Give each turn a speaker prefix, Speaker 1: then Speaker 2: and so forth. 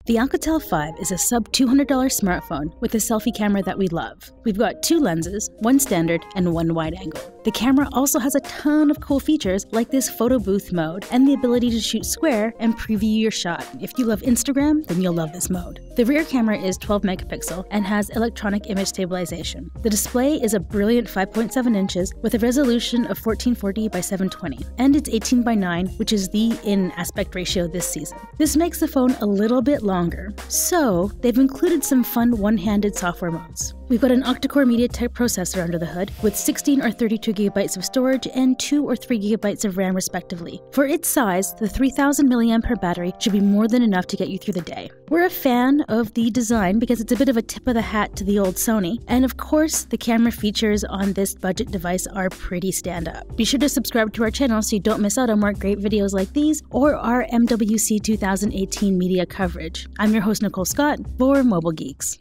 Speaker 1: The Alcatel 5 is a sub-$200 smartphone with a selfie camera that we love. We've got two lenses, one standard and one wide angle. The camera also has a ton of cool features like this photo booth mode and the ability to shoot square and preview your shot. If you love Instagram, then you'll love this mode. The rear camera is 12 megapixel and has electronic image stabilization. The display is a brilliant 5.7 inches with a resolution of 1440 by 720, and it's 18 by 9, which is the in aspect ratio this season. This makes the phone a little bit longer, so they've included some fun one-handed software modes. We've got an octacore mediatek processor under the hood with 16 or 32 gigabytes of storage and 2 or 3 gigabytes of RAM respectively. For its size, the 3000 mAh battery should be more than enough to get you through the day. We're a fan of the design because it's a bit of a tip of the hat to the old Sony, and of course, the camera features on this budget device are pretty stand-up. Be sure to subscribe to our channel so you don't miss out on more great videos like these or our MWC 2018 media coverage. I'm your host Nicole Scott for Mobile Geeks.